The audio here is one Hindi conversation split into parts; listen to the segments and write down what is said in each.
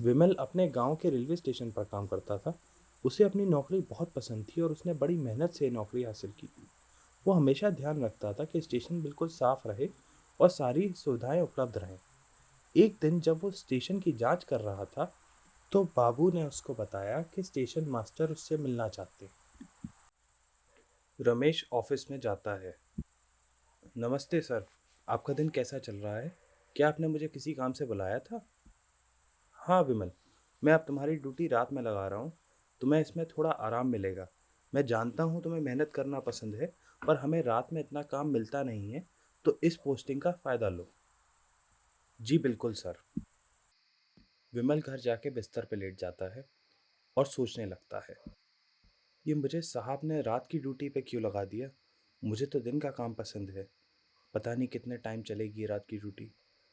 विमल अपने गांव के रेलवे स्टेशन पर काम करता था। उसे अपनी नौकरी बहुत पसंद थी और उसने बड़ी मेहनत से नौकरी हासिल की थी। वो हमेशा ध्यान रखता था कि स्टेशन बिल्कुल साफ रहे और सारी सुविधाएं उपलब्ध रहें। एक दिन जब वो स्टेशन की जांच कर रहा था, तो बाबू ने उसको बताया कि स्टेशन मास्टर उससे मिलना चाहते हैं। रमेश ऑफिस में जाता है। नमस्ते सर, आपका दिन कैसा चल रहा है? क्या आपने मुझे किसी काम से बुलाया था? हाँ विमल, मैं अब तुम्हारी ड्यूटी रात में लगा रहा हूँ। तुम्हें इसमें थोड़ा आराम मिलेगा। मैं जानता हूँ तुम्हें मेहनत करना पसंद है, पर हमें रात में इतना काम मिलता नहीं है, तो इस पोस्टिंग का फ़ायदा लो। जी बिल्कुल सर। विमल घर जाके बिस्तर पे लेट जाता है और सोचने लगता है, ये मुझे साहब ने रात की ड्यूटी पे क्यों लगा दिया? मुझे तो दिन का काम पसंद है। पता नहीं कितने टाइम चलेगी रात की ड्यूटी।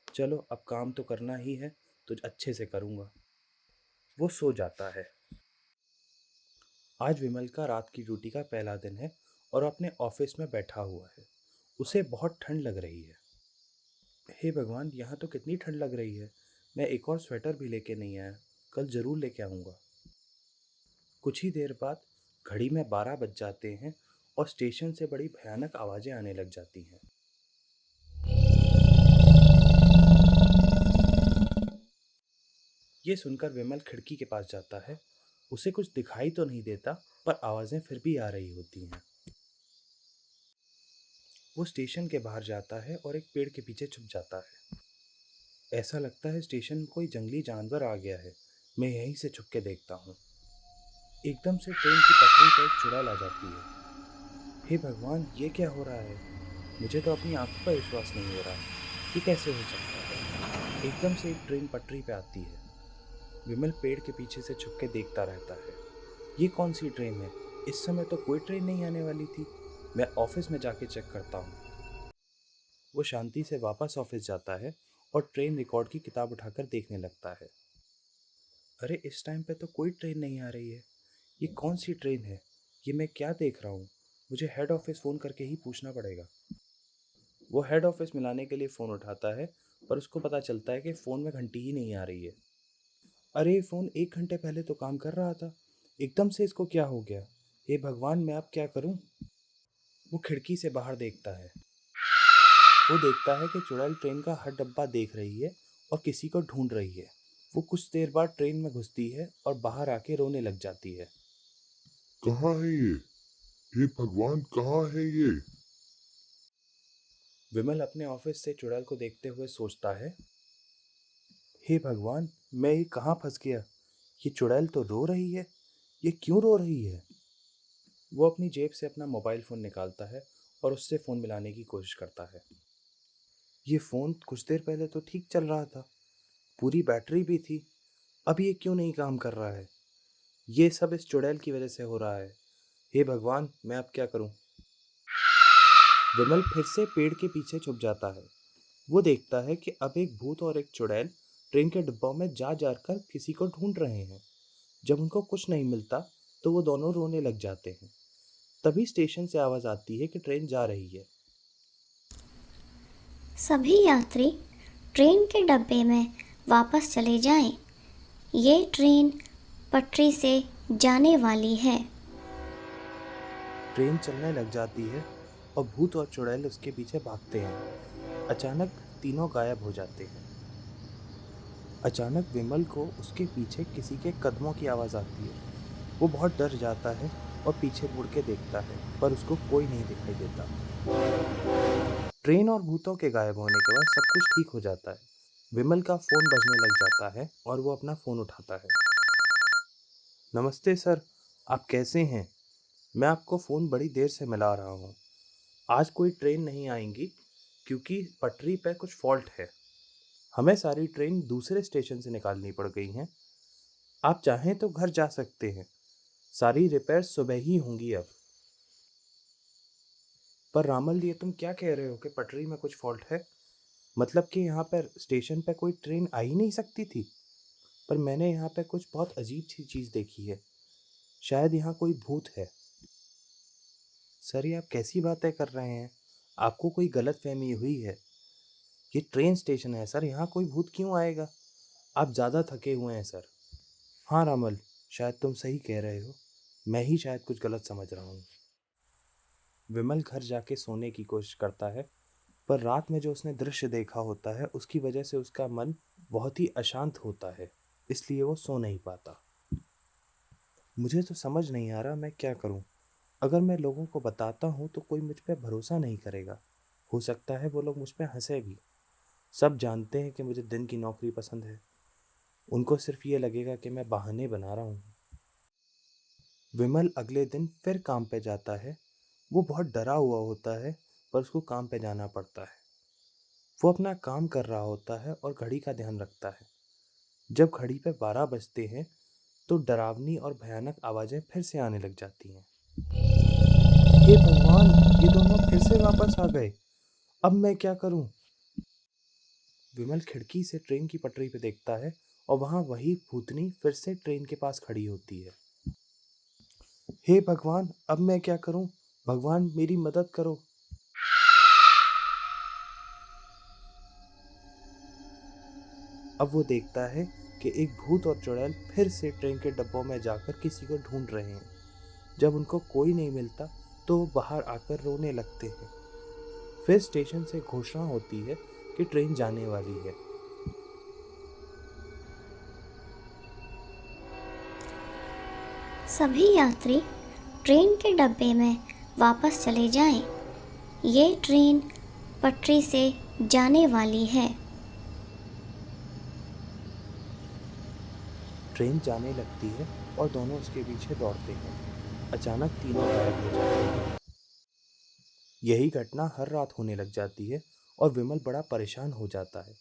चलो अब काम तो करना ही है, तो अच्छे से करूँगा। वो सो जाता है। आज विमल का रात की ड्यूटी का पहला दिन है और अपने ऑफिस में बैठा हुआ है। उसे बहुत ठंड लग रही है। हे भगवान, यहाँ तो कितनी ठंड लग रही है। मैं एक और स्वेटर भी लेके नहीं आया। कल ज़रूर लेके आऊँगा। कुछ ही देर बाद घड़ी में 12 बज जाते हैं और स्टेशन से बड़ी भयानक आवाज़ें आने लग जाती हैं। ये सुनकर विमल खिड़की के पास जाता है। उसे कुछ दिखाई तो नहीं देता, पर आवाज़ें फिर भी आ रही होती हैं। वो स्टेशन के बाहर जाता है और एक पेड़ के पीछे छुप जाता है। ऐसा लगता है स्टेशन में कोई जंगली जानवर आ गया है। मैं यहीं से छुप के देखता हूँ। एकदम से ट्रेन की पटरी पर एक चुड़ैल आ जाती है। हे भगवान, ये क्या हो रहा है? मुझे तो अपनी आंखों का विश्वास नहीं हो रहा। ये कैसे हो सकता है? एकदम से एक ट्रेन पटरी पे आती है। विमल पेड़ के पीछे से छुप के देखता रहता है। ये कौन सी ट्रेन है? इस समय तो कोई ट्रेन नहीं आने वाली थी। मैं ऑफिस में जाके चेक करता हूँ। वो शांति से वापस ऑफिस जाता है और ट्रेन रिकॉर्ड की किताब उठाकर देखने लगता है। अरे इस टाइम पे तो कोई ट्रेन नहीं आ रही है। ये कौन सी ट्रेन है? ये मैं क्या देख रहा हूँ? मुझे हेड ऑफिस फ़ोन करके ही पूछना पड़ेगा। वो हेड ऑफिस मिलाने के लिए फ़ोन उठाता है, पर उसको पता चलता है कि फ़ोन में घंटी ही नहीं आ रही है। अरे ये फ़ोन 1 घंटे पहले तो काम कर रहा था। एकदम से इसको क्या हो गया? हे भगवान, मैं अब क्या करूँ? वो खिड़की से बाहर देखता है। वो देखता है कि चुड़ैल ट्रेन का हर डब्बा देख रही है और किसी को ढूंढ रही है। वो कुछ देर बाद ट्रेन में घुसती है और बाहर आके रोने लग जाती है। कहाँ है ये? हे भगवान, कहाँ है ये? विमल अपने ऑफिस से चुड़ैल को देखते हुए सोचता है, हे भगवान, मैं ये कहाँ फंस गया? ये चुड़ैल तो रो रही है। ये क्यों रो रही है? वो अपनी जेब से अपना मोबाइल फ़ोन निकालता है और उससे फ़ोन मिलाने की कोशिश करता है। ये फ़ोन कुछ देर पहले तो ठीक चल रहा था, पूरी बैटरी भी थी। अब ये क्यों नहीं काम कर रहा है? ये सब इस चुड़ैल की वजह से हो रहा है। हे भगवान, मैं अब क्या करूं? विमल फिर से पेड़ के पीछे छुप जाता है। वो देखता है कि अब एक भूत और एक चुड़ैल ट्रेन के डिब्बों में जा जाकर किसी को ढूंढ रहे हैं। जब उनको कुछ नहीं मिलता, तो वो दोनों रोने लग जाते हैं। तभी स्टेशन से आवाज़ आती है कि ट्रेन जा रही है। सभी यात्री ट्रेन के डब्बे में वापस चले जाएं। ये ट्रेन पटरी से जाने वाली है। ट्रेन चलने लग जाती है और भूत और चुड़ैल उसके पीछे भागते हैं। अचानक तीनों गायब हो जाते हैं। अचानक विमल को उसके पीछे किसी के कदमों की आवाज़ आती है। वो बहुत डर जाता है और पीछे मुड़ के देखता है, पर उसको कोई नहीं दिखाई देता। ट्रेन और भूतों के गायब होने के बाद सब कुछ ठीक हो जाता है। विमल का फ़ोन बजने लग जाता है और वो अपना फ़ोन उठाता है। नमस्ते सर, आप कैसे हैं? मैं आपको फ़ोन बड़ी देर से मिला रहा हूँ। आज कोई ट्रेन नहीं आएंगी क्योंकि पटरी पे कुछ फॉल्ट है। हमें सारी ट्रेन दूसरे स्टेशन से निकालनी पड़ गई हैं। आप चाहें तो घर जा सकते हैं। सारी रिपेयर सुबह ही होंगी अब। पर रामल, ये तुम क्या कह रहे हो कि पटरी में कुछ फॉल्ट है? मतलब कि यहाँ पर स्टेशन पे कोई ट्रेन आ ही नहीं सकती थी? पर मैंने यहाँ पे कुछ बहुत अजीब सी चीज़ देखी है। शायद यहाँ कोई भूत है। सर, ये आप कैसी बातें कर रहे हैं? आपको कोई गलतफहमी हुई है। ये ट्रेन स्टेशन है सर, यहाँ कोई भूत क्यों आएगा? आप ज़्यादा थके हुए हैं सर। हाँ रामल, शायद तुम सही कह रहे हो। मैं ही शायद कुछ गलत समझ रहा हूँ। विमल घर जाके सोने की कोशिश करता है, पर रात में जो उसने दृश्य देखा होता है उसकी वजह से उसका मन बहुत ही अशांत होता है, इसलिए वो सो नहीं पाता। मुझे तो समझ नहीं आ रहा मैं क्या करूं। अगर मैं लोगों को बताता हूं तो कोई मुझ पे भरोसा नहीं करेगा। हो सकता है वो लोग मुझ पे हंसे भी। सब जानते हैं कि मुझे दिन की नौकरी पसंद है। उनको सिर्फ ये लगेगा कि मैं बहाने बना रहा हूँ। विमल अगले दिन फिर काम पे जाता है। वो बहुत डरा हुआ होता है, पर उसको काम पे जाना पड़ता है। वो अपना काम कर रहा होता है और घड़ी का ध्यान रखता है। जब घड़ी पे 12 बजते हैं तो डरावनी और भयानक आवाज़ें फिर से आने लग जाती हैं। हे भगवान, ये दोनों फिर से वापस आ गए। अब मैं क्या करूं? विमल खिड़की से ट्रेन की पटरी पे देखता है और वहां वही भूतनी फिर से ट्रेन के पास खड़ी होती है। हे भगवान, अब मैं क्या करूं? भगवान मेरी मदद करो। अब वो देखता है कि एक भूत और चुड़ैल फिर से ट्रेन के डब्बों में जाकर किसी को ढूंढ रहे हैं। जब उनको कोई नहीं मिलता तो वो बाहर आकर रोने लगते हैं। फिर स्टेशन से घोषणा होती है कि ट्रेन जाने वाली है। सभी यात्री ट्रेन के डब्बे में वापस चले जाएं। ये ट्रेन पटरी से जाने वाली है। ट्रेन जाने लगती है और दोनों उसके पीछे दौड़ते हैं। अचानक तीनों गायब हो जाते हैं। यही घटना हर रात होने लग जाती है और विमल बड़ा परेशान हो जाता है।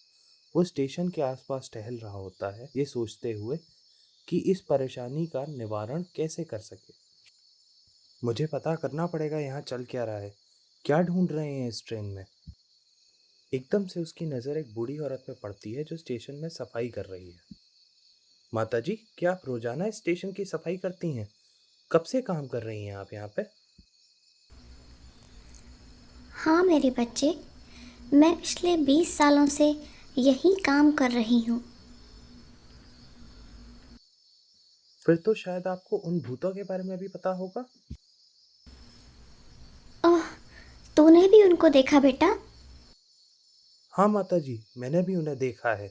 वो स्टेशन के आसपास टहल रहा होता है, ये सोचते हुए कि इस परेशानी का निवारण कैसे कर सके। मुझे पता करना पड़ेगा यहाँ चल क्या रहा है। क्या ढूंढ रहे हैं इस ट्रेन में? एकदम से उसकी नज़र एक बूढ़ी औरत पे पड़ती है जो स्टेशन में सफाई कर रही है। माताजी, क्या आप रोजाना इस स्टेशन की सफाई करती हैं? कब से काम कर रही हैं आप यहाँ पे? हाँ मेरे बच्चे, मैं पिछले 20 सालों से यही काम कर रही हूँ। फिर तो शायद आपको उन भूतों के बारे में भी पता होगा। ओह, तूने भी उनको देखा बेटा? हाँ माताजी, मैंने भी उन्हें देखा है।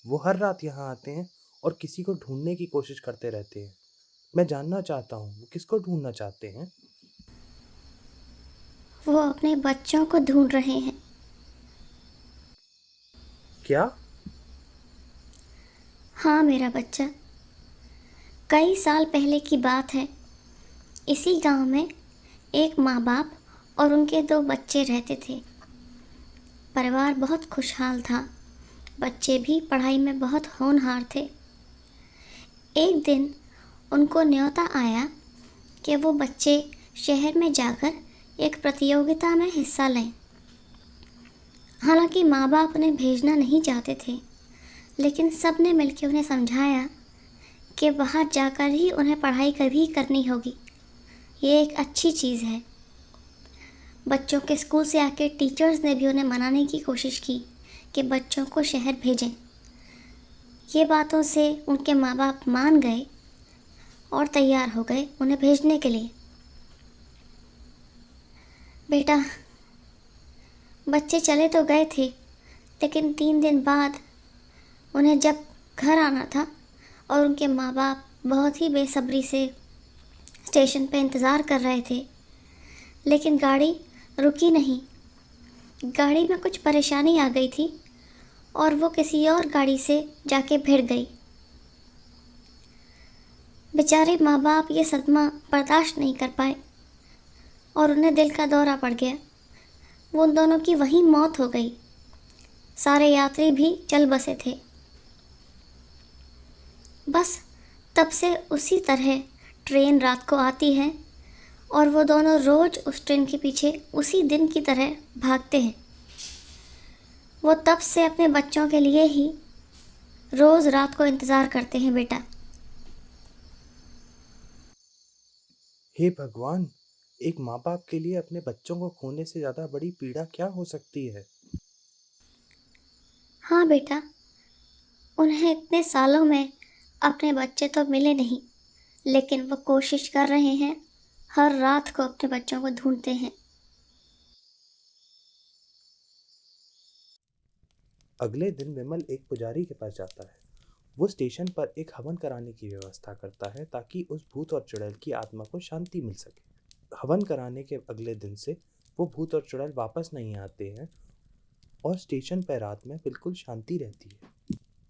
वो हर रात यहाँ आते हैं और किसी को ढूंढने की कोशिश करते रहते हैं। मैं जानना चाहता हूँ वो किसको ढूंढना चाहते हैं। वो अपने बच्चों को ढूंढ रहे हैं। क्या? हाँ मेरा बच्चा, कई साल पहले की बात है। इसी गांव में एक माँ बाप और उनके 2 बच्चे रहते थे। परिवार बहुत खुशहाल था। बच्चे भी पढ़ाई में बहुत होनहार थे। एक दिन उनको न्योता आया कि वो बच्चे शहर में जाकर एक प्रतियोगिता में हिस्सा लें। हालांकि माँ बाप उन्हें भेजना नहीं चाहते थे, लेकिन सब ने मिलकर उन्हें समझाया कि बाहर जाकर ही उन्हें पढ़ाई कभी करनी होगी। ये एक अच्छी चीज़ है। बच्चों के स्कूल से आके टीचर्स ने भी उन्हें मनाने की कोशिश की कि बच्चों को शहर भेजें। ये बातों से उनके माँ बाप मान गए और तैयार हो गए उन्हें भेजने के लिए। बेटा, बच्चे चले तो गए थे, लेकिन 3 दिन बाद उन्हें जब घर आना था और उनके माँ बाप बहुत ही बेसब्री से स्टेशन पे इंतज़ार कर रहे थे, लेकिन गाड़ी रुकी नहीं। गाड़ी में कुछ परेशानी आ गई थी और वो किसी और गाड़ी से जाके भिड़ गई। बेचारे माँ बाप ये सदमा बर्दाश्त नहीं कर पाए और उन्हें दिल का दौरा पड़ गया। वो उन दोनों की वहीं मौत हो गई। सारे यात्री भी चल बसे थे। बस तब से उसी तरह ट्रेन रात को आती है और वो दोनों रोज़ उस ट्रेन के पीछे उसी दिन की तरह भागते हैं। वो तब से अपने बच्चों के लिए ही रोज़ रात को इंतज़ार करते हैं बेटा। हे भगवान, एक माँ बाप के लिए अपने बच्चों को खोने से ज़्यादा बड़ी पीड़ा क्या हो सकती है? हाँ बेटा, उन्हें इतने सालों में अपने बच्चे तो मिले नहीं, लेकिन वो कोशिश कर रहे हैं, हर रात को अपने बच्चों को ढूंढते हैं। अगले दिन विमल एक पुजारी के पास जाता है। वो स्टेशन पर एक हवन कराने की व्यवस्था करता है ताकि उस भूत और चुड़ैल की आत्मा को शांति मिल सके। हवन कराने के अगले दिन से वो भूत और चुड़ैल वापस नहीं आते हैं और स्टेशन पर रात में बिल्कुल शांति रहती है।